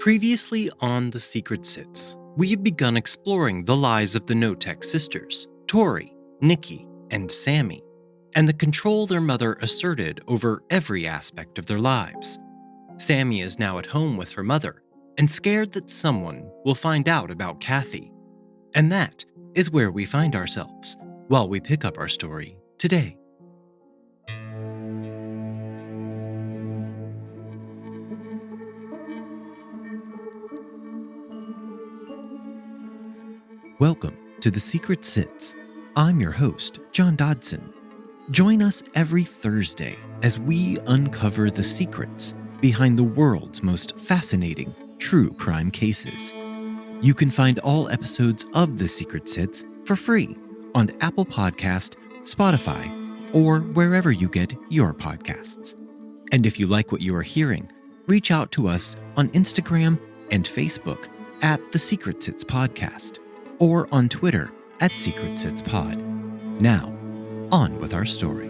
Previously on The Secret Sits, we have begun exploring the lives of the Knotek sisters, Tori, Nikki, and Sami, and the control their mother asserted over every aspect of their lives. Sami is now at home with her mother and scared that someone will find out about Kathy. And that is where we find ourselves while we pick up our story today. Welcome to The Secret Sits. I'm your host, John Dodson. Join us every Thursday as we uncover the secrets behind the world's most fascinating true crime cases. You can find all episodes of The Secret Sits for free on Apple Podcast, Spotify, or wherever you get your podcasts. And if you like what you are hearing, reach out to us on Instagram and Facebook at TheSecretSitsPodcast, or on Twitter at SecretSitsPod. Now, on with our story.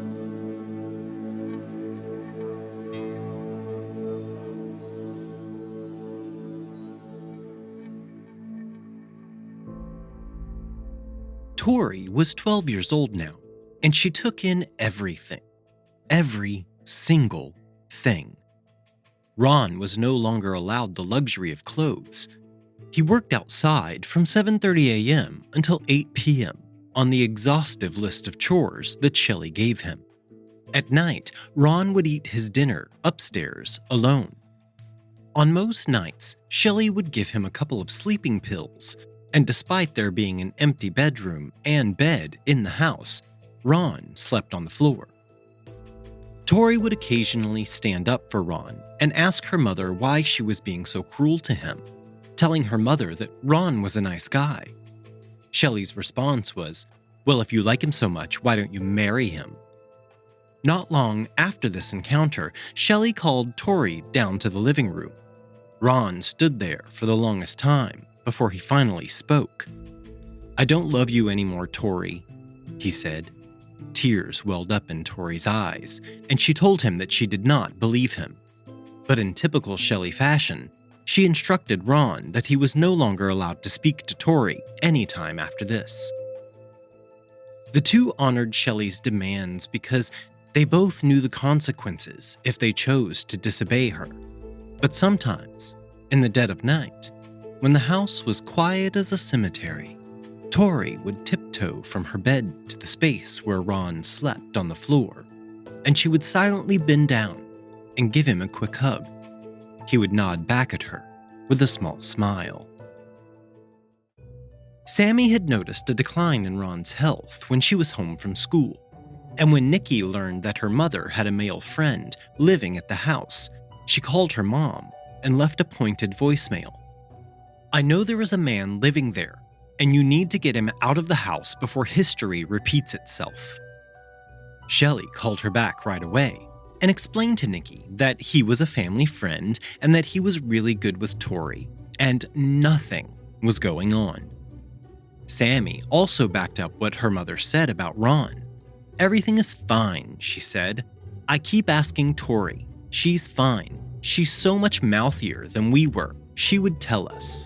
Tori was 12 years old now, and she took in everything. Every single thing. Ron was no longer allowed the luxury of clothes. He worked outside from 7:30 a.m. until 8 p.m. on the exhaustive list of chores that Shelley gave him. At night, Ron would eat his dinner upstairs alone. On most nights, Shelley would give him a couple of sleeping pills, and despite there being an empty bedroom and bed in the house, Ron slept on the floor. Tori would occasionally stand up for Ron and ask her mother why she was being so cruel to him, telling her mother that Ron was a nice guy. Shelley's response was, "Well, if you like him so much, why don't you marry him?" Not long after this encounter, Shelley called Tori down to the living room. Ron stood there for the longest time before he finally spoke. "I don't love you anymore, Tori," he said. Tears welled up in Tori's eyes, and she told him that she did not believe him. But in typical Shelley fashion, she instructed Ron that he was no longer allowed to speak to Tori anytime after this. The two honored Shelley's demands because they both knew the consequences if they chose to disobey her. But sometimes, in the dead of night, when the house was quiet as a cemetery, Tori would tiptoe from her bed to the space where Ron slept on the floor, and she would silently bend down and give him a quick hug. He would nod back at her with a small smile. Sami had noticed a decline in Ron's health when she was home from school, and when Nikki learned that her mother had a male friend living at the house, she called her mom and left a pointed voicemail. "I know there is a man living there, and you need to get him out of the house before history repeats itself." Shelley called her back right away and explained to Nikki that he was a family friend and that he was really good with Tori, and nothing was going on. Sami also backed up what her mother said about Ron. "Everything is fine," she said. "I keep asking Tori. She's fine. She's so much mouthier than we were. She would tell us."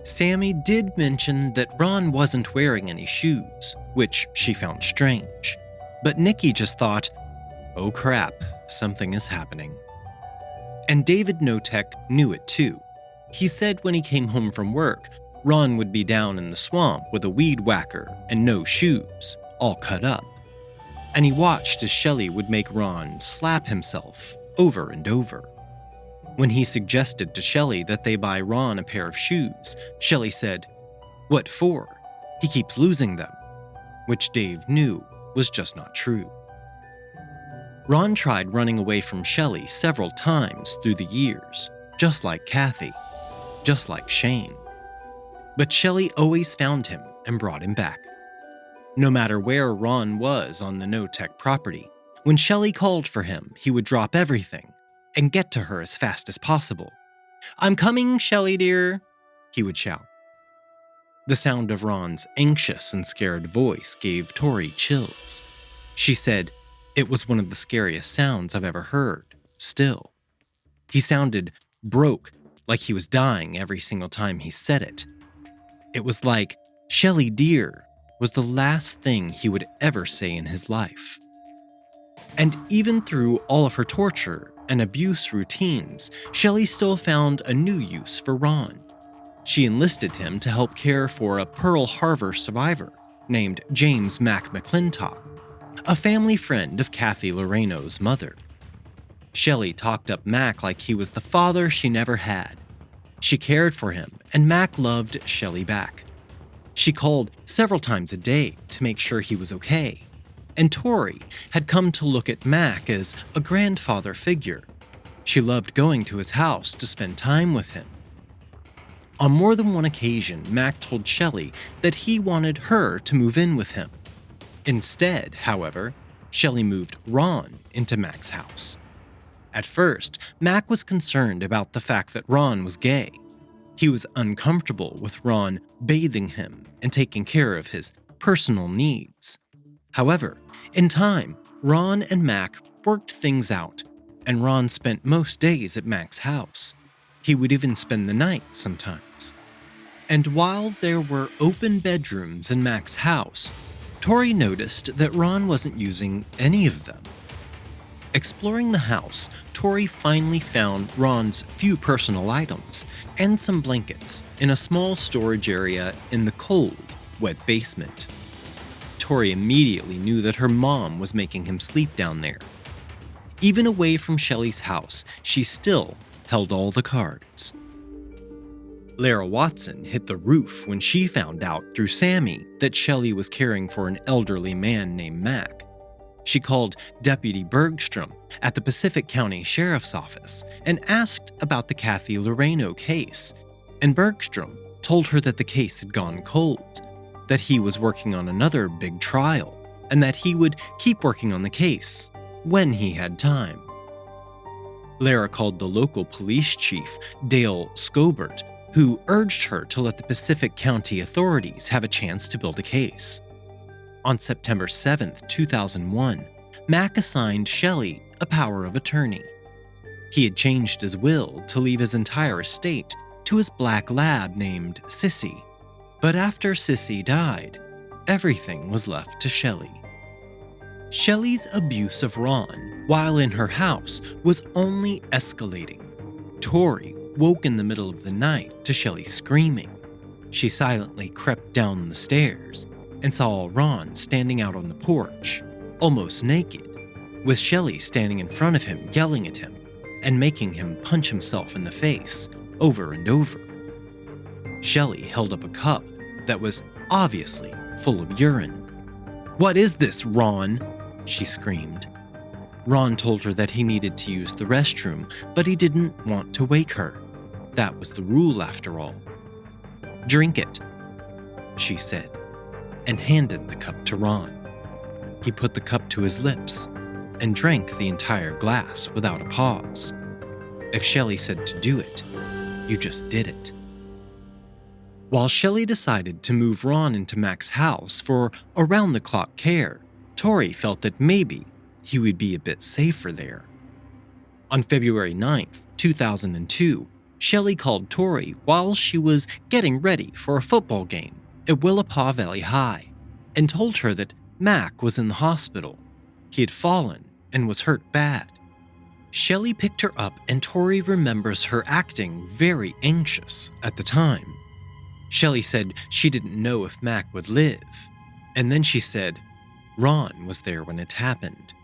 Sami did mention that Ron wasn't wearing any shoes, which she found strange. But Nikki just thought, "Oh crap, something is happening." And David Knotek knew it too. He said when he came home from work, Ron would be down in the swamp with a weed whacker and no shoes, all cut up. And he watched as Shelley would make Ron slap himself over and over. When he suggested to Shelley that they buy Ron a pair of shoes, Shelley said, "What for? He keeps losing them," which Dave knew was just not true. Ron tried running away from Shelley several times through the years, just like Kathy, just like Shane. But Shelley always found him and brought him back. No matter where Ron was on the Knotek property, when Shelley called for him, he would drop everything and get to her as fast as possible. "I'm coming, Shelley dear," he would shout. The sound of Ron's anxious and scared voice gave Tori chills. She said, "It was one of the scariest sounds I've ever heard, still." He sounded broke like he was dying every single time he said it. It was like Shelly dear was the last thing he would ever say in his life. And even through all of her torture and abuse routines, Shelly still found a new use for Ron. She enlisted him to help care for a Pearl Harbor survivor named James Mac McClintock, a family friend of Kathy Loreno's mother. Shelly talked up Mac like he was the father she never had. She cared for him, and Mac loved Shelly back. She called several times a day to make sure he was okay, and Tori had come to look at Mac as a grandfather figure. She loved going to his house to spend time with him. On more than one occasion, Mac told Shelly that he wanted her to move in with him. Instead, however, Shelly moved Ron into Mac's house. At first, Mac was concerned about the fact that Ron was gay. He was uncomfortable with Ron bathing him and taking care of his personal needs. However, in time, Ron and Mac worked things out, and Ron spent most days at Mac's house. He would even spend the night sometimes. And while there were open bedrooms in Mac's house, Tori noticed that Ron wasn't using any of them. Exploring the house, Tori finally found Ron's few personal items and some blankets in a small storage area in the cold, wet basement. Tori immediately knew that her mom was making him sleep down there. Even away from Shelly's house, she still held all the cards. Lara Watson hit the roof when she found out through Sami that Shelly was caring for an elderly man named Mac. She called Deputy Bergstrom at the Pacific County Sheriff's Office and asked about the Kathy Loreno case, and Bergstrom told her that the case had gone cold, that he was working on another big trial, and that he would keep working on the case when he had time. Lara called the local police chief, Dale Scobert, who urged her to let the Pacific County authorities have a chance to build a case. On September 7, 2001, Mac assigned Shelly a power of attorney. He had changed his will to leave his entire estate to his black lab named Sissy. But after Sissy died, everything was left to Shelly. Shelly's abuse of Ron while in her house was only escalating. Tori woke in the middle of the night to Shelly screaming. She silently crept down the stairs and saw Ron standing out on the porch, almost naked, with Shelly standing in front of him yelling at him and making him punch himself in the face over and over. Shelly held up a cup that was obviously full of urine. "What is this, Ron?" she screamed. Ron told her that he needed to use the restroom, but he didn't want to wake her. That was the rule after all. "Drink it," she said, and handed the cup to Ron. He put the cup to his lips and drank the entire glass without a pause. If Shelly said to do it, you just did it. While Shelly decided to move Ron into Mac's house for around-the-clock care, Tori felt that maybe he would be a bit safer there. On February 9th, 2002, Shelly called Tori while she was getting ready for a football game at Willapa Valley High and told her that Mac was in the hospital. He had fallen and was hurt bad. Shelly picked her up, and Tori remembers her acting very anxious at the time. Shelly said she didn't know if Mac would live, and then she said Ron was there when it happened.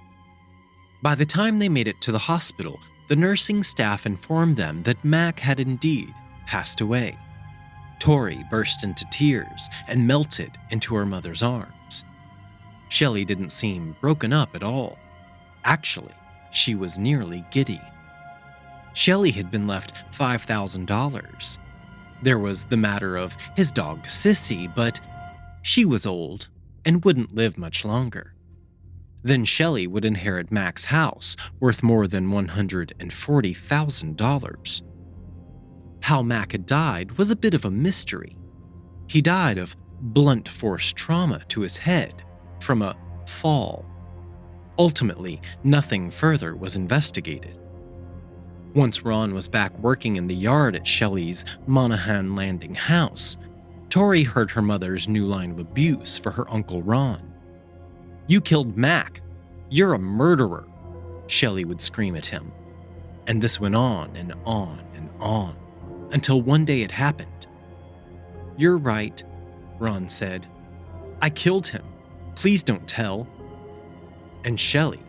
By the time they made it to the hospital, the nursing staff informed them that Mac had indeed passed away. Tori burst into tears and melted into her mother's arms. Shelly didn't seem broken up at all. Actually, she was nearly giddy. Shelly had been left $5,000. There was the matter of his dog Sissy, but she was old and wouldn't live much longer. Then Shelly would inherit Mac's house, worth more than $140,000. How Mac had died was a bit of a mystery. He died of blunt force trauma to his head from a fall. Ultimately, nothing further was investigated. Once Ron was back working in the yard at Shelley's Monaghan Landing house, Tori heard her mother's new line of abuse for her Uncle Ron. "You killed Mac. You're a murderer," Shelley would scream at him. And this went on and on and on, until one day it happened. "You're right," Ron said. "I killed him. Please don't tell." And Shelley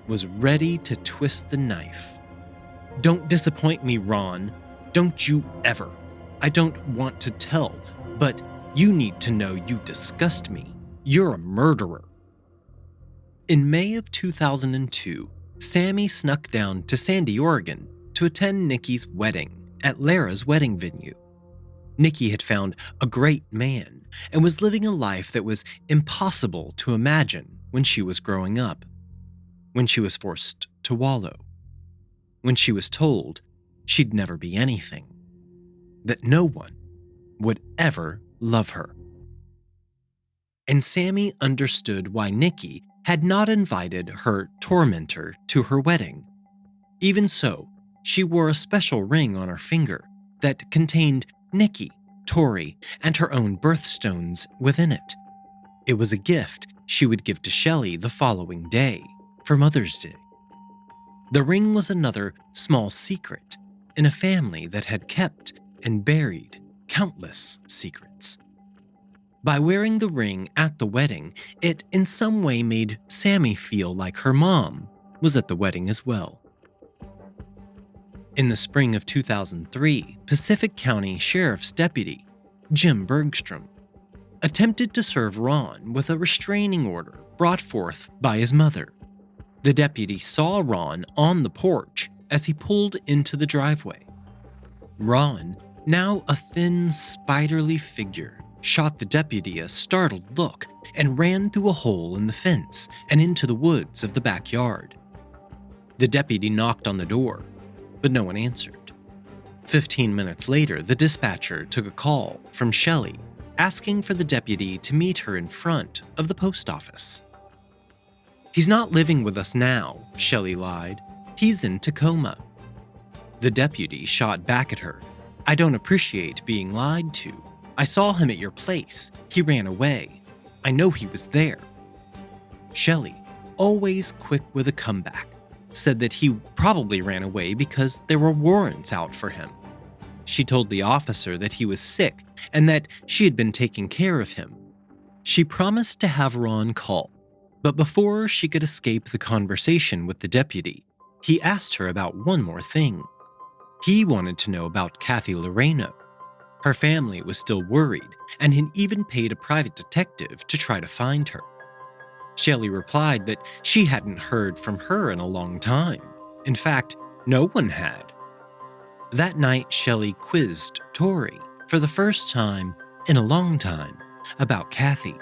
was ready to twist the knife. "Don't disappoint me, Ron. Don't you ever. I don't want to tell, but you need to know you disgust me. You're a murderer." In May of 2002, Sami snuck down to Sandy, Oregon to attend Nikki's wedding at Lara's wedding venue. Nikki had found a great man and was living a life that was impossible to imagine when she was growing up, when she was forced to wallow, when she was told she'd never be anything, that no one would ever love her. And Sami understood why Nikki had not invited her tormentor to her wedding. Even so, she wore a special ring on her finger that contained Nikki, Tori, and her own birthstones within it. It was a gift she would give to Shelley the following day, for Mother's Day. The ring was another small secret in a family that had kept and buried countless secrets. By wearing the ring at the wedding, it in some way made Sami feel like her mom was at the wedding as well. In the spring of 2003, Pacific County Sheriff's Deputy Jim Bergstrom attempted to serve Ron with a restraining order brought forth by his mother. The deputy saw Ron on the porch as he pulled into the driveway. Ron, now a thin, spiderly figure, shot the deputy a startled look and ran through a hole in the fence and into the woods of the backyard. The deputy knocked on the door, but no one answered. 15 minutes later, the dispatcher took a call from Shelley asking for the deputy to meet her in front of the post office. "He's not living with us now," Shelley lied. "He's in Tacoma." The deputy shot back at her. "I don't appreciate being lied to. I saw him at your place. He ran away. I know he was there." Shelley, always quick with a comeback, said that he probably ran away because there were warrants out for him. She told the officer that he was sick and that she had been taking care of him. She promised to have Ron call, but before she could escape the conversation with the deputy, he asked her about one more thing. He wanted to know about Kathy Loreno. Her family was still worried and had even paid a private detective to try to find her. Shelley replied that she hadn't heard from her in a long time. In fact, no one had. That night, Shelley quizzed Tori for the first time in a long time about Kathy.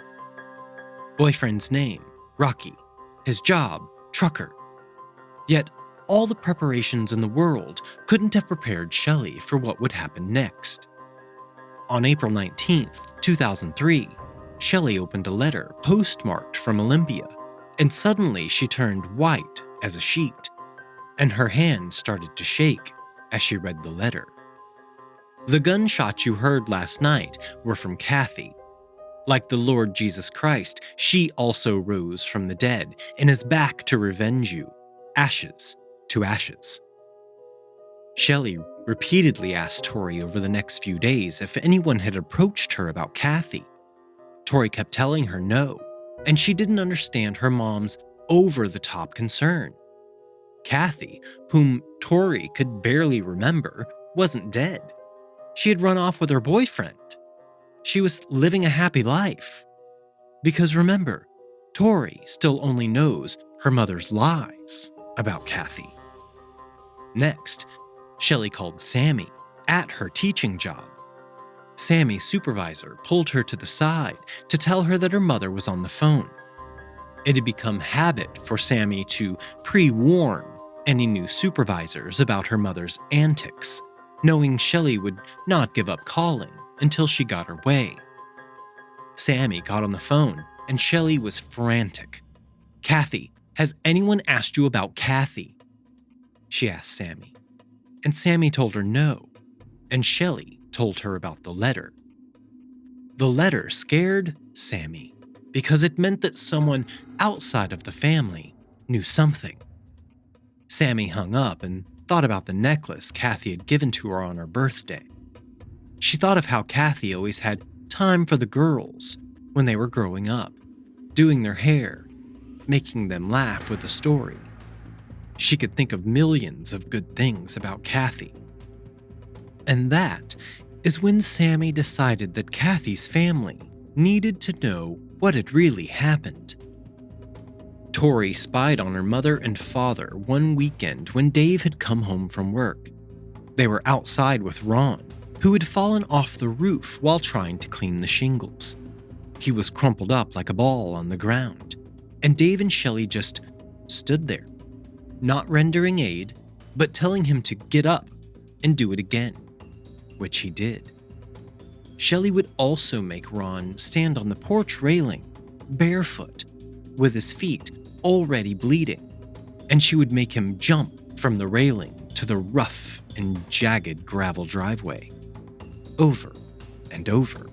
Boyfriend's name, Rocky. His job, trucker. Yet, all the preparations in the world couldn't have prepared Shelley for what would happen next. On April 19th, 2003, Shelley opened a letter postmarked from Olympia, and suddenly she turned white as a sheet, and her hands started to shake as she read the letter. "The gunshots you heard last night were from Kathy. Like the Lord Jesus Christ, she also rose from the dead and is back to revenge you, ashes to ashes." Shelley repeatedly asked Tori over the next few days if anyone had approached her about Kathy. Tori kept telling her no, and she didn't understand her mom's over-the-top concern. Kathy, whom Tori could barely remember, wasn't dead. She had run off with her boyfriend. She was living a happy life. Because remember, Tori still only knows her mother's lies about Kathy. Next, Shelley called Sami at her teaching job. Sami's supervisor pulled her to the side to tell her that her mother was on the phone. It had become habit for Sami to pre-warn any new supervisors about her mother's antics, knowing Shelley would not give up calling until she got her way. Sami got on the phone, and Shelley was frantic. "Kathy, has anyone asked you about Kathy?" she asked Sami. and Sami told her no, and Shelly told her about the letter. The letter scared Sami because it meant that someone outside of the family knew something. Sami hung up and thought about the necklace Kathy had given to her on her birthday. She thought of how Kathy always had time for the girls when they were growing up, doing their hair, making them laugh with a story. She could think of millions of good things about Kathy. And that is when Sami decided that Kathy's family needed to know what had really happened. Tori spied on her mother and father one weekend when Dave had come home from work. They were outside with Ron, who had fallen off the roof while trying to clean the shingles. He was crumpled up like a ball on the ground, and Dave and Shelly just stood there, not rendering aid, but telling him to get up and do it again, which he did. Shelly would also make Ron stand on the porch railing, barefoot, with his feet already bleeding, and she would make him jump from the railing to the rough and jagged gravel driveway, over and over.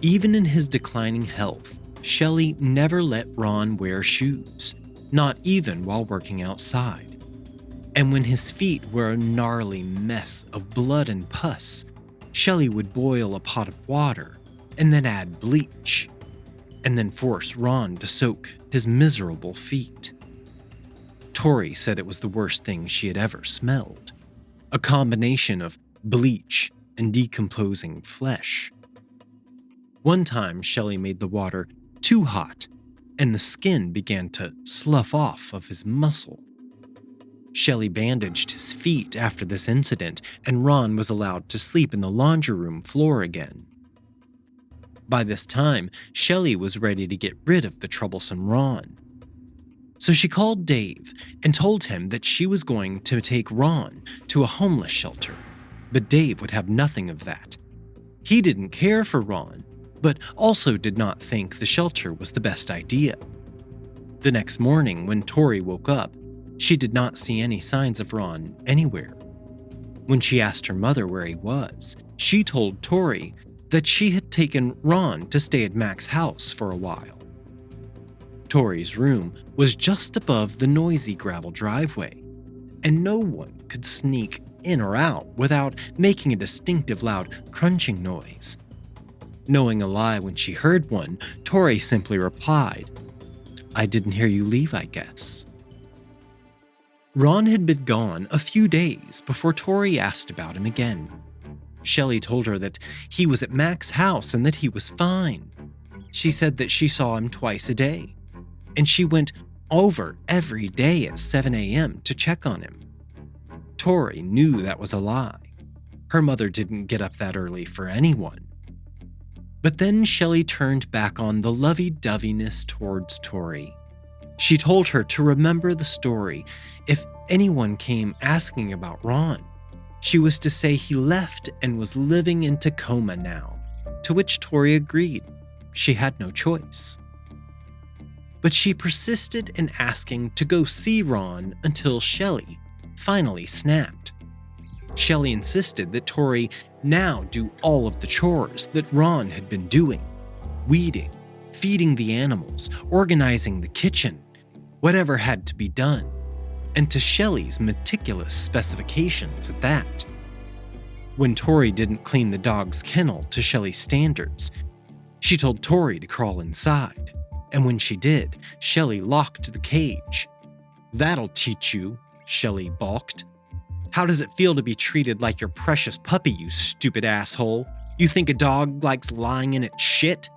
Even in his declining health, Shelly never let Ron wear shoes, not even while working outside. And when his feet were a gnarly mess of blood and pus, Shelly would boil a pot of water and then add bleach, and then force Ron to soak his miserable feet. Tori said it was the worst thing she had ever smelled, a combination of bleach and decomposing flesh. One time, Shelly made the water too hot, and the skin began to slough off of his muscle. Shelly bandaged his feet after this incident, and Ron was allowed to sleep in the laundry room floor again. By this time, Shelly was ready to get rid of the troublesome Ron. So she called Dave and told him that she was going to take Ron to a homeless shelter, but Dave would have nothing of that. He didn't care for Ron, but also did not think the shelter was the best idea. The next morning, when Tori woke up, she did not see any signs of Ron anywhere. When she asked her mother where he was, she told Tori that she had taken Ron to stay at Mac's house for a while. Tori's room was just above the noisy gravel driveway, and no one could sneak in or out without making a distinctive loud crunching noise. Knowing a lie when she heard one, Tori simply replied, "I didn't hear you leave, I guess." Ron had been gone a few days before Tori asked about him again. Shelly told her that he was at Mac's house and that he was fine. She said that she saw him twice a day, and she went over every day at 7 a.m. to check on him. Tori knew that was a lie. Her mother didn't get up that early for anyone. But then Shelly turned back on the lovey-doveyness towards Tori. She told her to remember the story if anyone came asking about Ron. She was to say he left and was living in Tacoma now, to which Tori agreed. She had no choice. But she persisted in asking to go see Ron until Shelly finally snapped. Shelly insisted that Tori now do all of the chores that Ron had been doing: weeding, feeding the animals, organizing the kitchen, whatever had to be done, and to Shelly's meticulous specifications at that. When Tori didn't clean the dog's kennel to Shelly's standards, she told Tori to crawl inside, and when she did, Shelly locked the cage. "That'll teach you," Shelly balked. "How does it feel to be treated like your precious puppy, you stupid asshole? You think a dog likes lying in its shit?"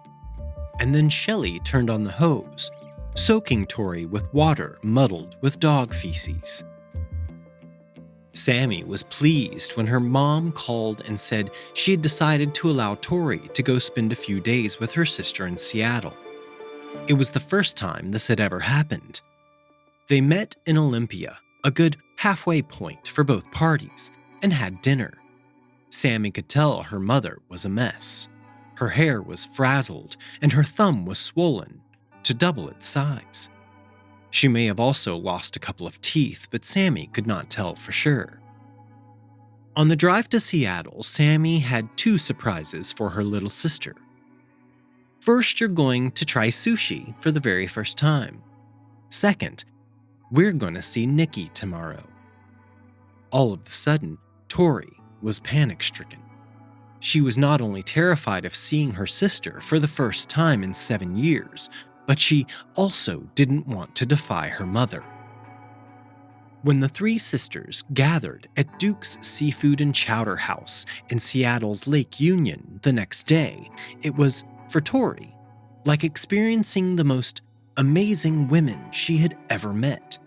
And then Shelly turned on the hose, soaking Tori with water muddled with dog feces. Sami was pleased when her mom called and said she had decided to allow Tori to go spend a few days with her sister in Seattle. It was the first time this had ever happened. They met in Olympia, a good halfway point for both parties, and had dinner. Sami could tell her mother was a mess. Her hair was frazzled, and her thumb was swollen to double its size. She may have also lost a couple of teeth, but Sami could not tell for sure. On the drive to Seattle, Sami had 2 surprises for her little sister. First, you're going to try sushi for the very first time. Second, we're going to see Nikki tomorrow. All of a sudden, Tori was panic-stricken. She was not only terrified of seeing her sister for the first time in 7 years, but she also didn't want to defy her mother. When the 3 sisters gathered at Duke's Seafood and Chowder House in Seattle's Lake Union the next day, it was, for Tori, like experiencing the most amazing women she had ever met.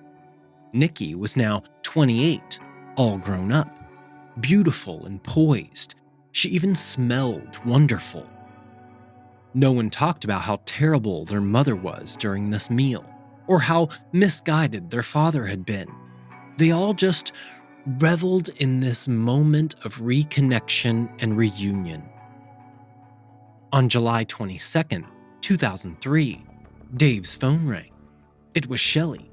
Nikki was now 28, all grown up, beautiful and poised. She even smelled wonderful. No one talked about how terrible their mother was during this meal, or how misguided their father had been. They all just reveled in this moment of reconnection and reunion. On July 22nd, 2003, Dave's phone rang. It was Shelley.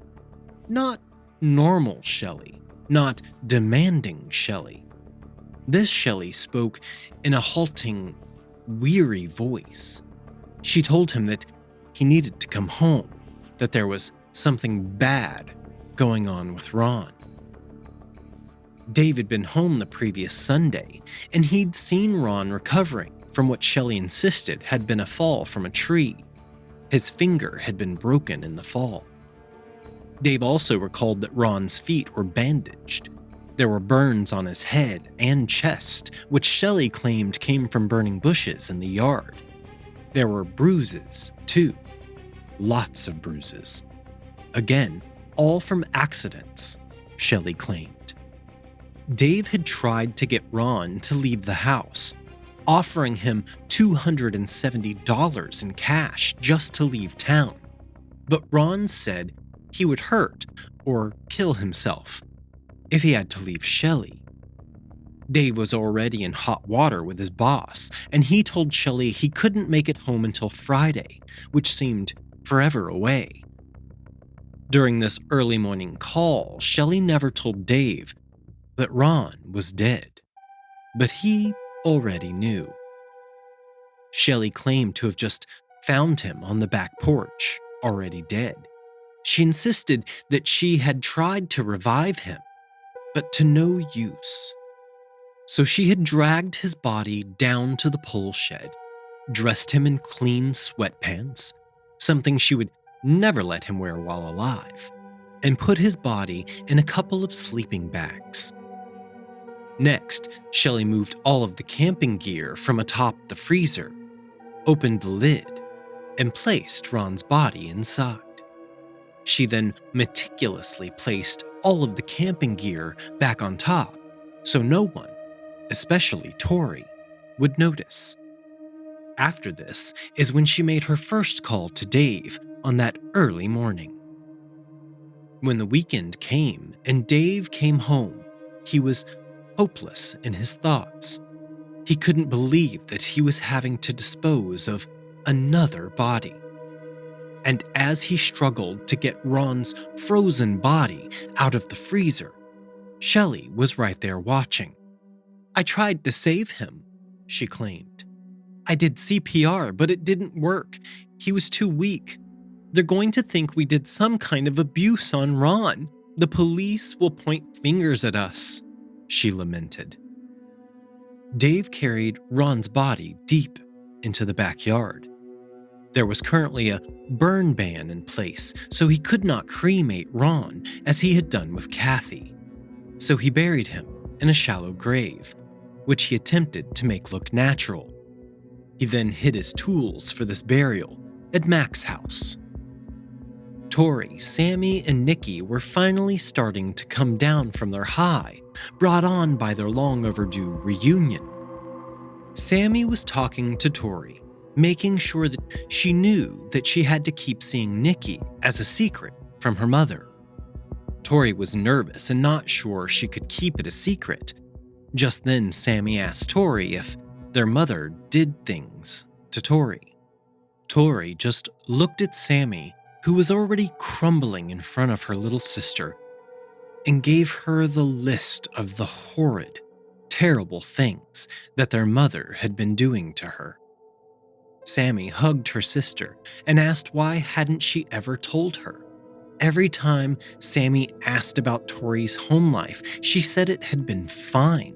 Not normal Shelley, not demanding Shelley. This Shelley spoke in a halting, weary voice. She told him that he needed to come home, that there was something bad going on with Ron. Dave had been home the previous Sunday, and he'd seen Ron recovering from what Shelley insisted had been a fall from a tree. His finger had been broken in the fall. Dave also recalled that Ron's feet were bandaged. There were burns on his head and chest, which Shelley claimed came from burning bushes in the yard. There were bruises, too. Lots of bruises. Again, all from accidents, Shelley claimed. Dave had tried to get Ron to leave the house, offering him $270 in cash just to leave town. But Ron said he would hurt or kill himself if he had to leave Shelley. Dave was already in hot water with his boss, and he told Shelley he couldn't make it home until Friday, which seemed forever away. During this early morning call, Shelley never told Dave that Ron was dead, but he already knew. Shelley claimed to have just found him on the back porch, already dead. She insisted that she had tried to revive him, but to no use. So she had dragged his body down to the pole shed, dressed him in clean sweatpants, something she would never let him wear while alive, and put his body in a couple of sleeping bags. Next, Shelley moved all of the camping gear from atop the freezer, opened the lid, and placed Ron's body inside. She then meticulously placed all of the camping gear back on top, so no one, especially Tori, would notice. After this is when she made her first call to Dave on that early morning. When the weekend came and Dave came home, he was hopeless in his thoughts. He couldn't believe that he was having to dispose of another body. And as he struggled to get Ron's frozen body out of the freezer, Shelley was right there watching. "I tried to save him," she claimed. "I did CPR, but it didn't work. He was too weak. They're going to think we did some kind of abuse on Ron. The police will point fingers at us," she lamented. Dave carried Ron's body deep into the backyard. There was currently a burn ban in place, so he could not cremate Ron as he had done with Kathy. So he buried him in a shallow grave, which he attempted to make look natural. He then hid his tools for this burial at Mac's house. Tori, Sami, and Nikki were finally starting to come down from their high, brought on by their long overdue reunion. Sami was talking to Tori, making sure that she knew that she had to keep seeing Nikki as a secret from her mother. Tori was nervous and not sure she could keep it a secret. Just then, Sami asked Tori if their mother did things to Tori. Tori just looked at Sami who was already crumbling in front of her little sister, and gave her the list of the horrid, terrible things that their mother had been doing to her. Sami hugged her sister and asked why hadn't she ever told her. Every time Sami asked about Tori's home life, she said it had been fine.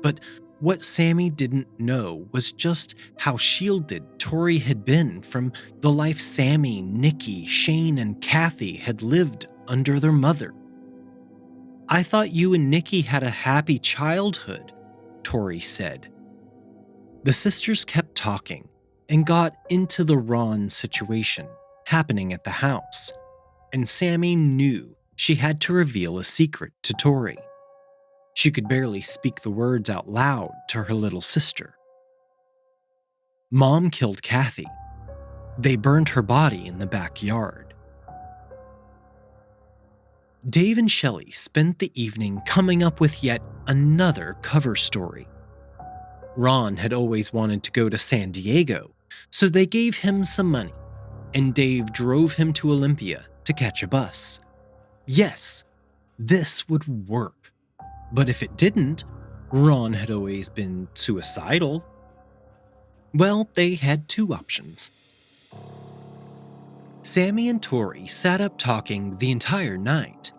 But what Sami didn't know was just how shielded Tori had been from the life Sami, Nikki, Shane, and Kathy had lived under their mother. "I thought you and Nikki had a happy childhood," Tori said. The sisters kept talking and got into the Ron situation happening at the house, and Sami knew she had to reveal a secret to Tori. She could barely speak the words out loud to her little sister. Mom killed Kathy. They burned her body in the backyard. Dave and Shelley spent the evening coming up with yet another cover story. Ron had always wanted to go to San Diego, so they gave him some money, and Dave drove him to Olympia to catch a bus. Yes, this would work. But if it didn't, Ron had always been suicidal. Well, they had two options. Sami and Tori sat up talking the entire night,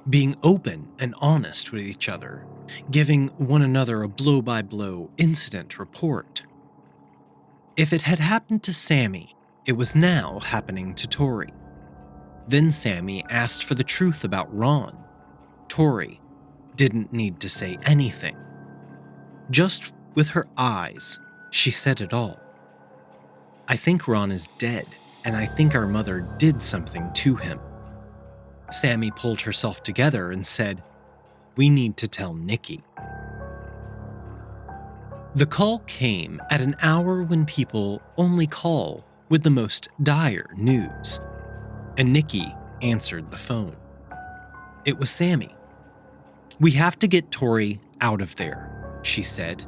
being open and honest with each other, giving one another a blow-by-blow incident report. If it had happened to Sami, it was now happening to Tori. Then Sami asked for the truth about Ron. Tori didn't need to say anything. Just with her eyes, she said it all. "I think Ron is dead, and I think our mother did something to him." Sami pulled herself together and said, "We need to tell Nikki." The call came at an hour when people only call with the most dire news, and Nikki answered the phone. It was Sami. "We have to get Tori out of there," she said.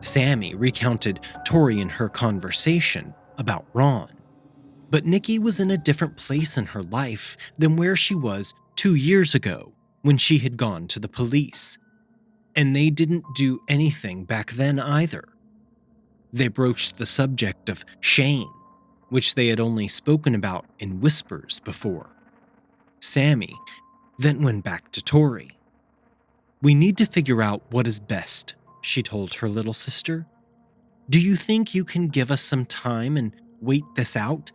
Sami recounted Tori and her conversation about Ron. But Nikki was in a different place in her life than where she was 2 years ago when she had gone to the police. And they didn't do anything back then either. They broached the subject of Shane, which they had only spoken about in whispers before. Sami then went back to Tori. "We need to figure out what is best," she told her little sister. "Do you think you can give us some time and wait this out?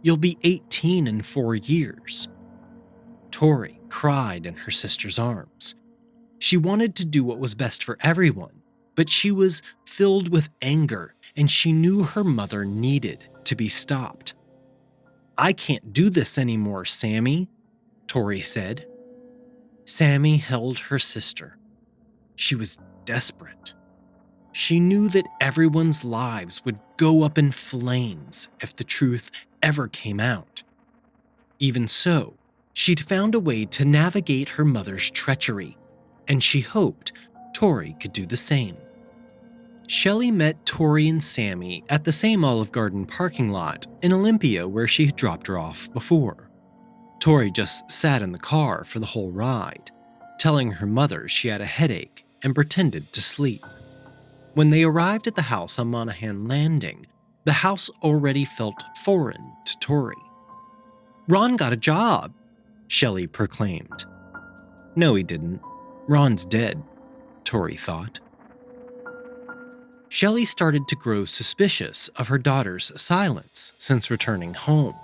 You'll be 18 in 4 years. Tori cried in her sister's arms. She wanted to do what was best for everyone, but she was filled with anger, and she knew her mother needed to be stopped. "I can't do this anymore, Sami," Tori said. Sami held her sister. She was desperate. She knew that everyone's lives would go up in flames if the truth ever came out. Even so, she'd found a way to navigate her mother's treachery, and she hoped Tori could do the same. Shelley met Tori and Sami at the same Olive Garden parking lot in Olympia where she had dropped her off before. Tori just sat in the car for the whole ride, telling her mother she had a headache and pretended to sleep. When they arrived at the house on Monahan Landing, the house already felt foreign to Tori. "Ron got a job," Shelley proclaimed. "No, he didn't. Ron's dead," Tori thought. Shelley started to grow suspicious of her daughter's silence since returning home.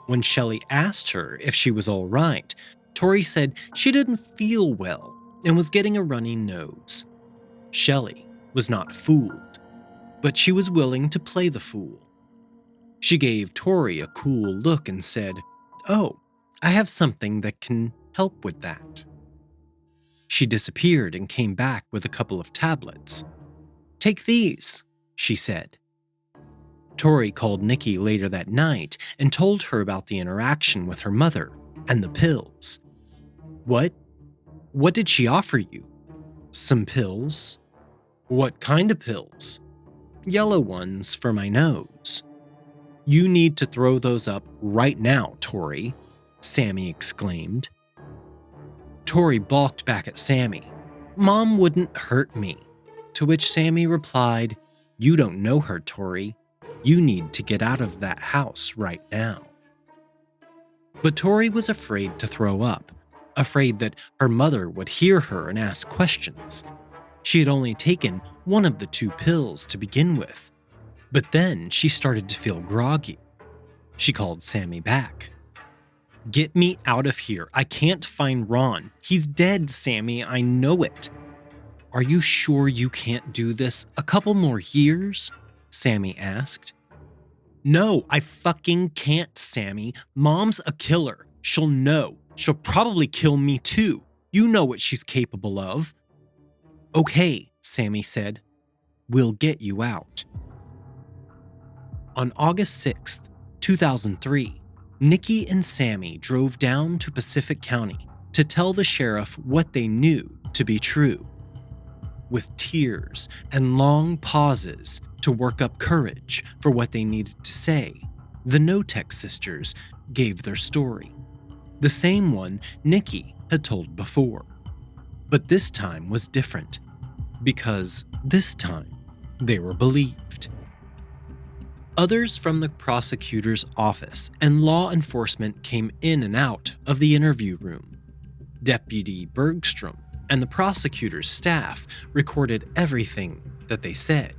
When Shelley asked her if she was all right, Tori said she didn't feel well and was getting a runny nose. Shelley was not fooled, but she was willing to play the fool. She gave Tori a cool look and said, "Oh, I have something that can help with that." She disappeared and came back with a couple of tablets. "Take these," she said. Tori called Nikki later that night and told her about the interaction with her mother and the pills. What did she offer you?" "Some pills." "What kind of pills?" "Yellow ones for my nose." "You need to throw those up right now, Tori," Sami exclaimed. Tori balked back at Sami. "Mom wouldn't hurt me." To which Sami replied, "You don't know her, Tori. You need to get out of that house right now." But Tori was afraid to throw up, afraid that her mother would hear her and ask questions. She had only taken one of the 2 pills to begin with, but then she started to feel groggy. She called Sami back. "Get me out of here. I can't find Ron. He's dead, Sami. I know it." "Are you sure you can't do this a couple more years?" Sami asked. "No, I fucking can't, Sami. Mom's a killer. She'll know. She'll probably kill me too. You know what she's capable of." "Okay," Sami said. "We'll get you out." On August 6th, 2003, Nikki and Sami drove down to Pacific County to tell the sheriff what they knew to be true. With tears and long pauses to work up courage for what they needed to say, the Knotek sisters gave their story, the same one Nikki had told before. But this time was different, because this time they were believed. Others from the prosecutor's office and law enforcement came in and out of the interview room. Deputy Bergstrom and the prosecutor's staff recorded everything that they said.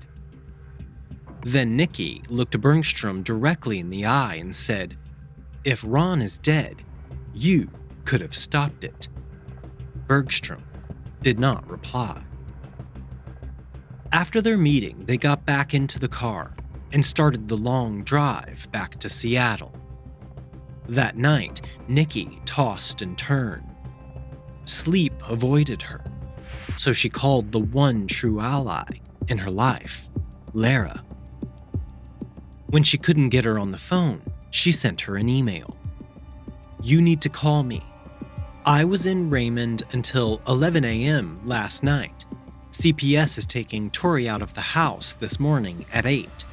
Then Nikki looked Bergstrom directly in the eye and said, "If Ron is dead, you could have stopped it." Bergstrom did not reply. After their meeting, they got back into the car and started the long drive back to Seattle. That night, Nikki tossed and turned. Sleep avoided her, so she called the one true ally in her life, Lara. When she couldn't get her on the phone, she sent her an email. "You need to call me. I was in Raymond until 11 a.m. last night. CPS is taking Tori out of the house this morning at 8.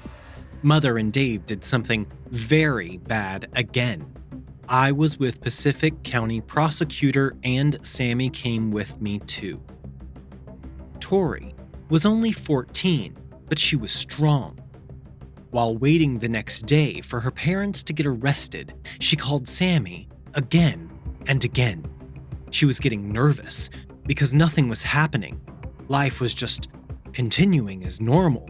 Mother and Dave did something very bad again. I was with Pacific County prosecutor and Sami came with me too." Tori was only 14, but she was strong. While waiting the next day for her parents to get arrested, she called Sami again and again. She was getting nervous because nothing was happening. Life was just continuing as normal.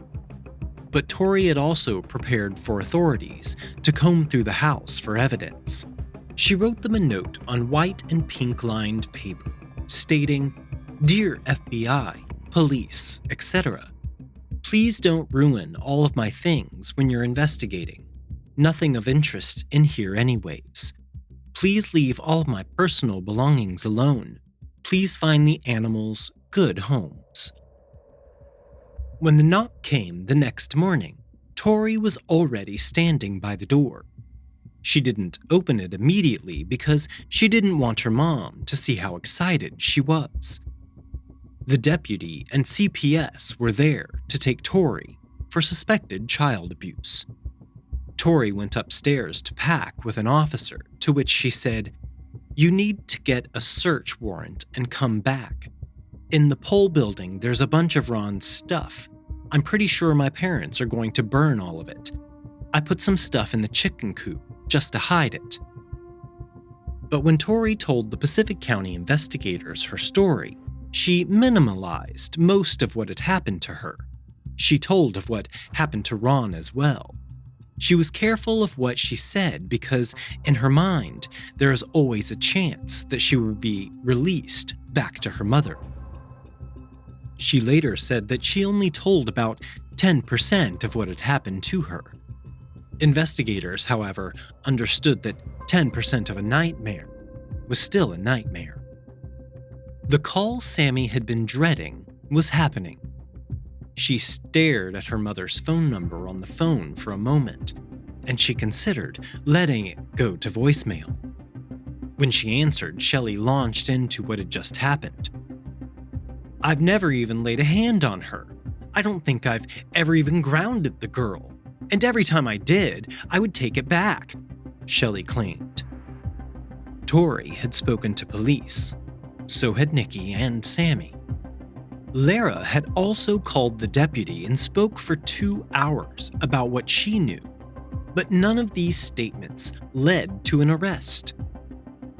But Tori had also prepared for authorities to comb through the house for evidence. She wrote them a note on white and pink-lined paper, stating, "Dear FBI, police, etc. Please don't ruin all of my things when you're investigating. Nothing of interest in here anyways. Please leave all of my personal belongings alone. Please find the animals good homes." When the knock came the next morning, Tori was already standing by the door. She didn't open it immediately because she didn't want her mom to see how excited she was. The deputy and CPS were there to take Tori for suspected child abuse. Tori went upstairs to pack with an officer, to which she said, "You need to get a search warrant and come back. In the pole building, there's a bunch of Ron's stuff. I'm pretty sure my parents are going to burn all of it. I put some stuff in the chicken coop just to hide it." But when Tori told the Pacific County investigators her story, she minimalized most of what had happened to her. She told of what happened to Ron as well. She was careful of what she said because, in her mind, there is always a chance that she would be released back to her mother. She later said that she only told about 10% of what had happened to her. Investigators, however, understood that 10% of a nightmare was still a nightmare. The call Sami had been dreading was happening. She stared at her mother's phone number on the phone for a moment, and she considered letting it go to voicemail. When she answered, Shelley launched into what had just happened. "I've never even laid a hand on her. I don't think I've ever even grounded the girl. And every time I did, I would take it back, Shelley claimed. Tori had spoken to police. So had Nikki and Sami. Lara had also called the deputy and spoke for 2 hours about what she knew, but none of these statements led to an arrest.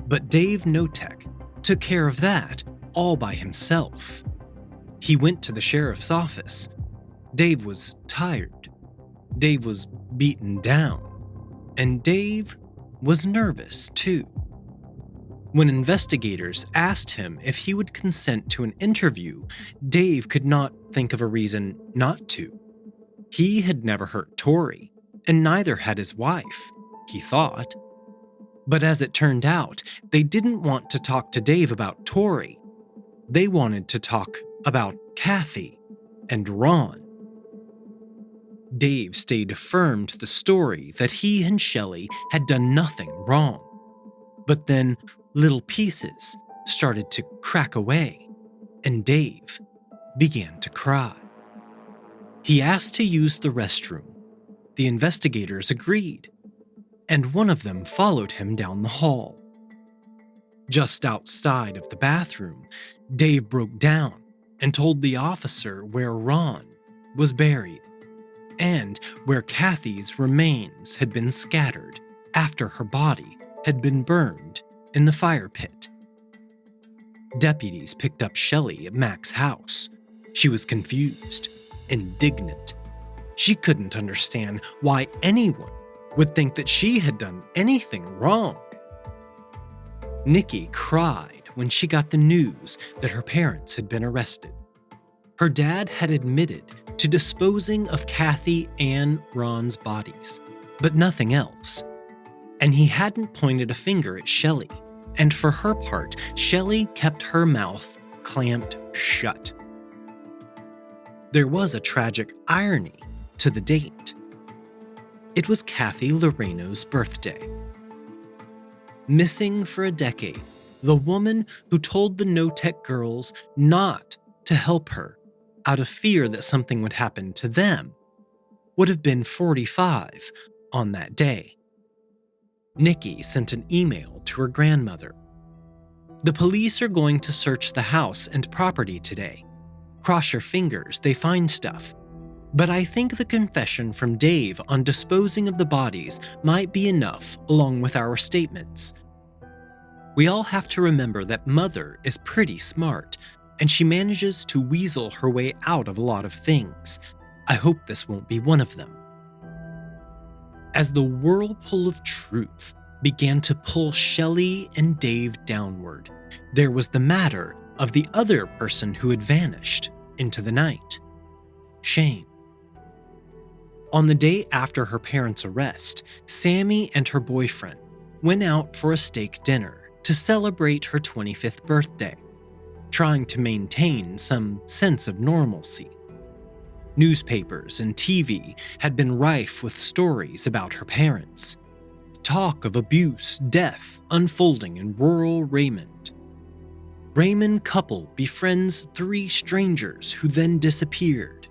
But Dave Knotek took care of that all by himself. He went to the sheriff's office. Dave was tired. Dave was beaten down. And Dave was nervous too. When investigators asked him if he would consent to an interview, Dave could not think of a reason not to. He had never hurt Tori, and neither had his wife, he thought. But as it turned out, they didn't want to talk to Dave about Tori. They wanted to talk about Kathy and Ron. Dave stayed firm to the story that he and Shelley had done nothing wrong. But then little pieces started to crack away, and Dave began to cry. He asked to use the restroom. The investigators agreed, and one of them followed him down the hall. Just outside of the bathroom, Dave broke down and told the officer where Ron was buried and where Kathy's remains had been scattered after her body had been burned in the fire pit. Deputies picked up Shelley at Mac's house. She was confused, indignant. She couldn't understand why anyone would think that she had done anything wrong. Nikki cried when she got the news that her parents had been arrested. Her dad had admitted to disposing of Kathy and Ron's bodies, but nothing else. And he hadn't pointed a finger at Shelley, and for her part, Shelley kept her mouth clamped shut. There was a tragic irony to the date. It was Kathy Loreno's birthday. Missing for a decade, the woman who told the Knotek girls not to help her out of fear that something would happen to them would have been 45 on that day. Nikki sent an email to her grandmother. The police are going to search the house and property today. Cross your fingers, they find stuff. But I think the confession from Dave on disposing of the bodies might be enough along with our statements. We all have to remember that Mother is pretty smart, and she manages to weasel her way out of a lot of things. I hope this won't be one of them. As the whirlpool of truth began to pull Shelley and Dave downward, there was the matter of the other person who had vanished into the night, Shane. On the day after her parents' arrest, Sami and her boyfriend went out for a steak dinner to celebrate her 25th birthday, trying to maintain some sense of normalcy. Newspapers and TV had been rife with stories about her parents. Talk of abuse, death unfolding in rural Raymond. Raymond couple befriends 3 strangers who then disappeared.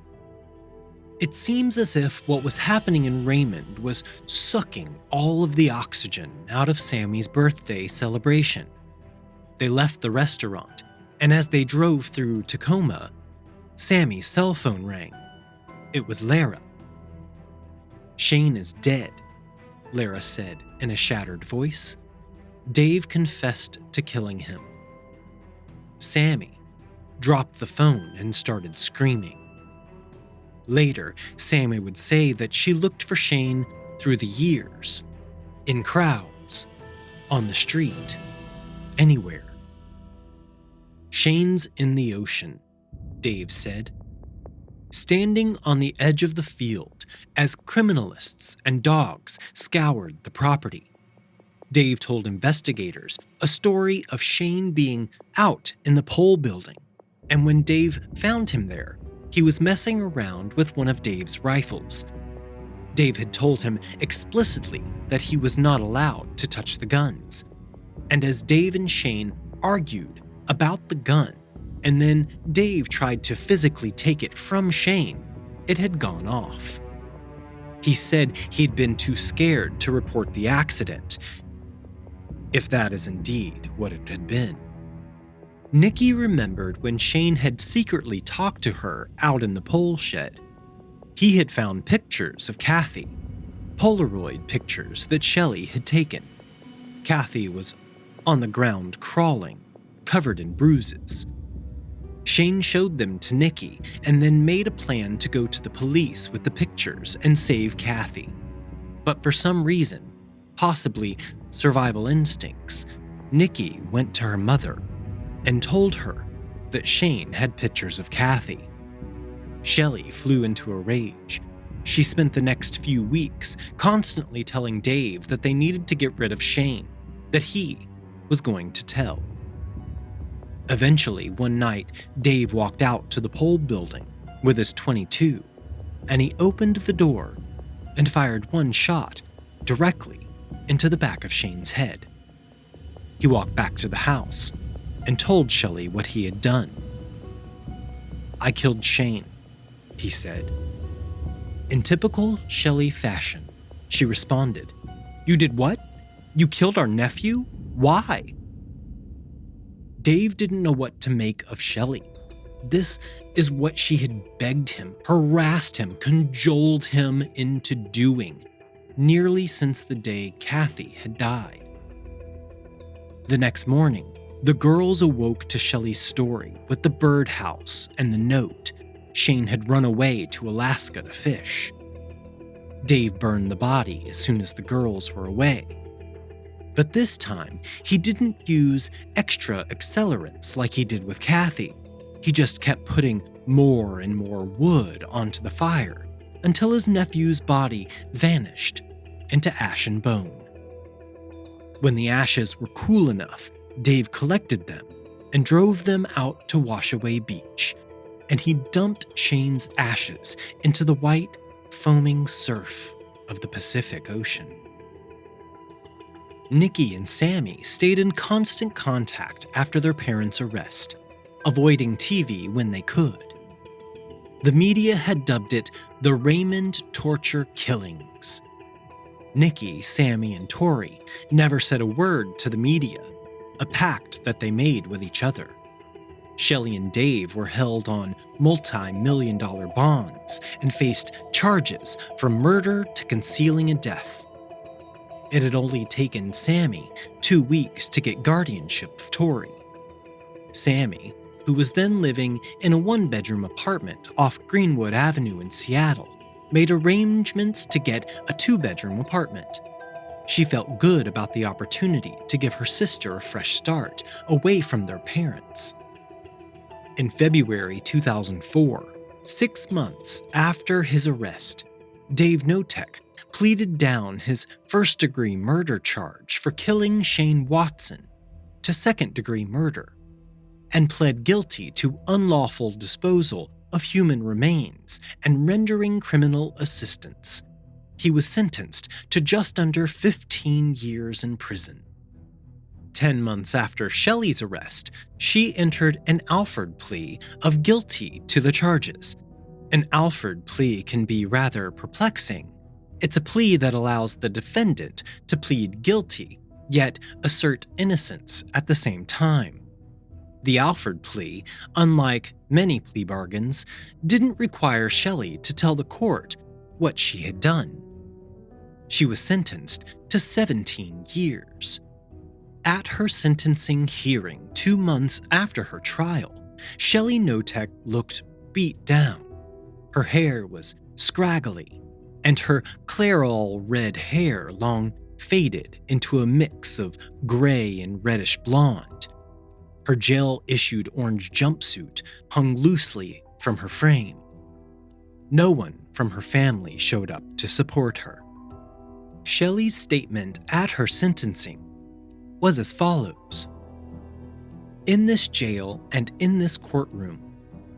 It seems as if what was happening in Raymond was sucking all of the oxygen out of Sami's birthday celebration. They left the restaurant, and as they drove through Tacoma, Sami's cell phone rang. It was Lara. "Shane is dead," Lara said in a shattered voice. "Dave confessed to killing him." Sami dropped the phone and started screaming. Later, Sami would say that she looked for Shane through the years, in crowds, on the street, anywhere. "Shane's in the ocean," Dave said. Standing on the edge of the field as criminalists and dogs scoured the property, Dave told investigators a story of Shane being out in the pole building, and when Dave found him there, he was messing around with one of Dave's rifles. Dave had told him explicitly that he was not allowed to touch the guns, and as Dave and Shane argued about the gun, and then Dave tried to physically take it from Shane, it had gone off. He said he'd been too scared to report the accident, if that is indeed what it had been. Nikki remembered when Shane had secretly talked to her out in the pole shed. He had found pictures of Kathy, Polaroid pictures that Shelley had taken. Kathy was on the ground crawling, covered in bruises. Shane showed them to Nikki and then made a plan to go to the police with the pictures and save Kathy. But for some reason, possibly survival instincts, Nikki went to her mother and told her that Shane had pictures of Kathy. Shelley flew into a rage. She spent the next few weeks constantly telling Dave that they needed to get rid of Shane, that he was going to tell. Eventually, one night, Dave walked out to the pole building with his .22, and he opened the door and fired one shot directly into the back of Shane's head. He walked back to the house and told Shelley what he had done. "I killed Shane," he said. In typical Shelley fashion, she responded, "You did what? You killed our nephew? Why?" Dave didn't know what to make of Shelley. This is what she had begged him, harassed him, cajoled him into doing, nearly since the day Kathy had died. The next morning, the girls awoke to Shelley's story with the birdhouse and the note. Shane had run away to Alaska to fish. Dave burned the body as soon as the girls were away. But this time, he didn't use extra accelerants like he did with Kathy. He just kept putting more and more wood onto the fire until his nephew's body vanished into ash and bone. When the ashes were cool enough, Dave collected them and drove them out to Washaway Beach, and he dumped Shane's ashes into the white, foaming surf of the Pacific Ocean. Nikki and Sami stayed in constant contact after their parents' arrest, avoiding TV when they could. The media had dubbed it the Raymond Torture Killings. Nikki, Sami, and Tori never said a word to the media, a pact that they made with each other. Shelley and Dave were held on multi-million-dollar bonds and faced charges from murder to concealing a death. It had only taken Sami 2 weeks to get guardianship of Tori. Sami, who was then living in a one-bedroom apartment off Greenwood Avenue in Seattle, made arrangements to get a 2-bedroom apartment. She felt good about the opportunity to give her sister a fresh start away from their parents. In February 2004, 6 months after his arrest, Dave Knotek pleaded down his first-degree murder charge for killing Shane Watson to second-degree murder, and pled guilty to unlawful disposal of human remains and rendering criminal assistance. He was sentenced to just under 15 years in prison. 10 months after Shelley's arrest, she entered an Alford plea of guilty to the charges. An Alford plea can be rather perplexing. It's a plea that allows the defendant to plead guilty, yet assert innocence at the same time. The Alford plea, unlike many plea bargains, didn't require Shelley to tell the court what she had done. She was sentenced to 17 years. At her sentencing hearing 2 months after her trial, Shelley Knotek looked beat down. Her hair was scraggly, and her Clairol red hair long faded into a mix of gray and reddish blonde. Her jail-issued orange jumpsuit hung loosely from her frame. No one from her family showed up to support her. Shelley's statement at her sentencing was as follows: "In this jail and in this courtroom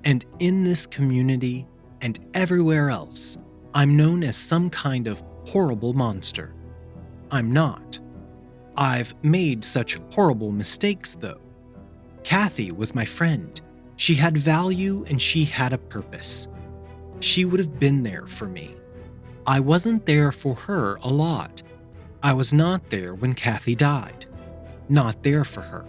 and in this community and everywhere else, I'm known as some kind of horrible monster. I'm not. I've made such horrible mistakes, though. Kathy was my friend. She had value and she had a purpose. She would have been there for me. I wasn't there for her a lot. I was not there when Kathy died. Not there for her.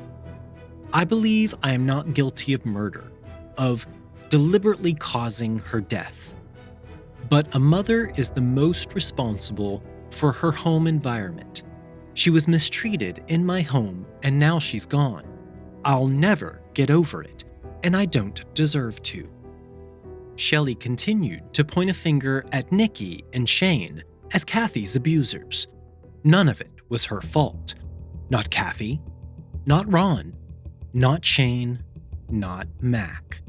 I believe I am not guilty of murder, of deliberately causing her death. But a mother is the most responsible for her home environment. She was mistreated in my home and now she's gone. I'll never get over it, and I don't deserve to. Shelley continued to point a finger at Nikki and Shane as Kathy's abusers. None of it was her fault. Not Kathy, not Ron, not Shane, not Mac.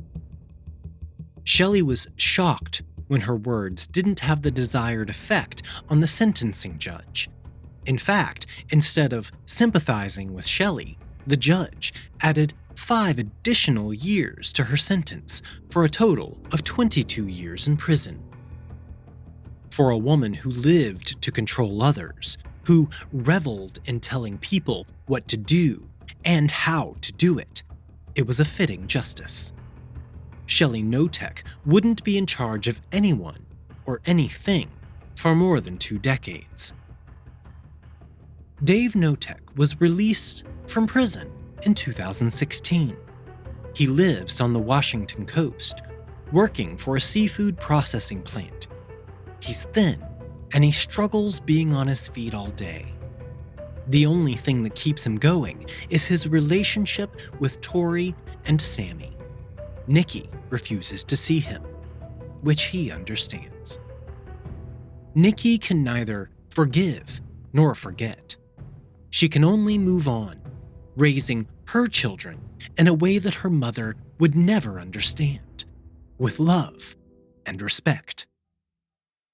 Shelley was shocked when her words didn't have the desired effect on the sentencing judge. In fact, instead of sympathizing with Shelley, the judge added 5 additional years to her sentence for a total of 22 years in prison. For a woman who lived to control others, who reveled in telling people what to do and how to do it, it was a fitting justice. Shelley Knotek wouldn't be in charge of anyone or anything for more than 2 decades. Dave Knotek was released from prison in 2016. He lives on the Washington coast, working for a seafood processing plant. He's thin, and he struggles being on his feet all day. The only thing that keeps him going is his relationship with Tori and Sami. Nikki refuses to see him, which he understands. Nikki can neither forgive nor forget. She can only move on, raising her children in a way that her mother would never understand, with love and respect.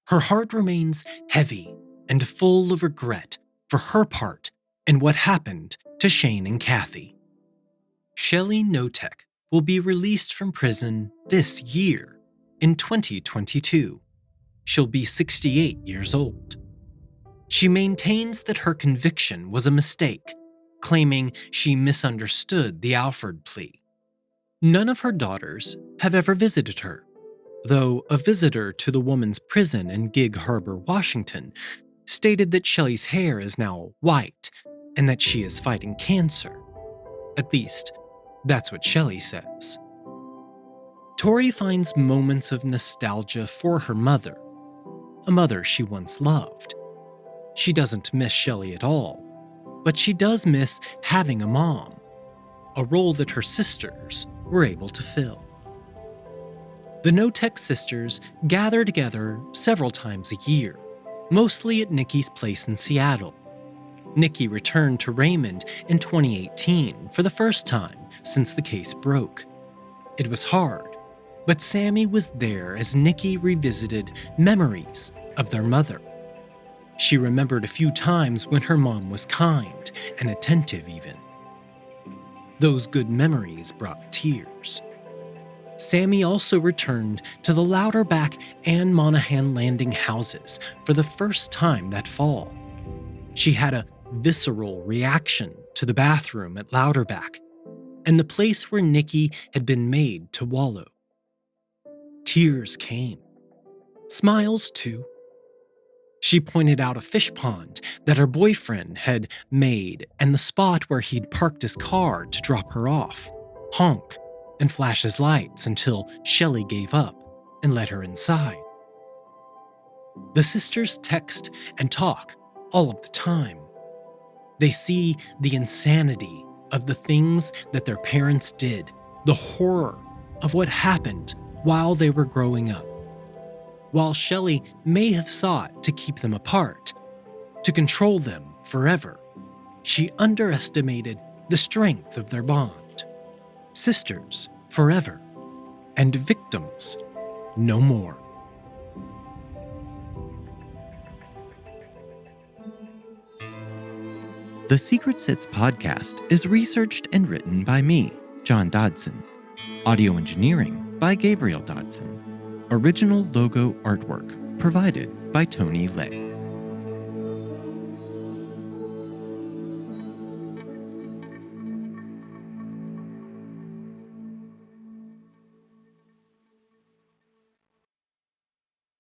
Her heart remains heavy and full of regret for her part in what happened to Shane and Kathy. Shelley Knotek will be released from prison this year, in 2022. She'll be 68 years old. She maintains that her conviction was a mistake, claiming she misunderstood the Alford plea. None of her daughters have ever visited her, though a visitor to the woman's prison in Gig Harbor, Washington, stated that Shelley's hair is now white and that she is fighting cancer. At least, that's what Shelley says. Tori finds moments of nostalgia for her mother, a mother she once loved. She doesn't miss Shelley at all, but she does miss having a mom, a role that her sisters were able to fill. The Knotek sisters gather together several times a year, mostly at Nikki's place in Seattle. Nikki returned to Raymond in 2018 for the first time since the case broke. It was hard, but Sami was there as Nikki revisited memories of their mother. She remembered a few times when her mom was kind and attentive even. Those good memories brought tears. Sami also returned to the Louderback and Monaghan Landing houses for the first time that fall. She had a visceral reaction to the bathroom at Louderback and the place where Nikki had been made to wallow. Tears came. Smiles too. She pointed out a fish pond that her boyfriend had made and the spot where he'd parked his car to drop her off, honk, and flash his lights until Shelley gave up and let her inside. The sisters text and talk all of the time. They see the insanity of the things that their parents did, the horror of what happened while they were growing up. While Shelley may have sought to keep them apart, to control them forever, she underestimated the strength of their bond. Sisters forever, and victims no more. The Secret Sits podcast is researched and written by me, John Dodson. Audio engineering by Gabriel Dodson. Original logo artwork provided by Tony Lay.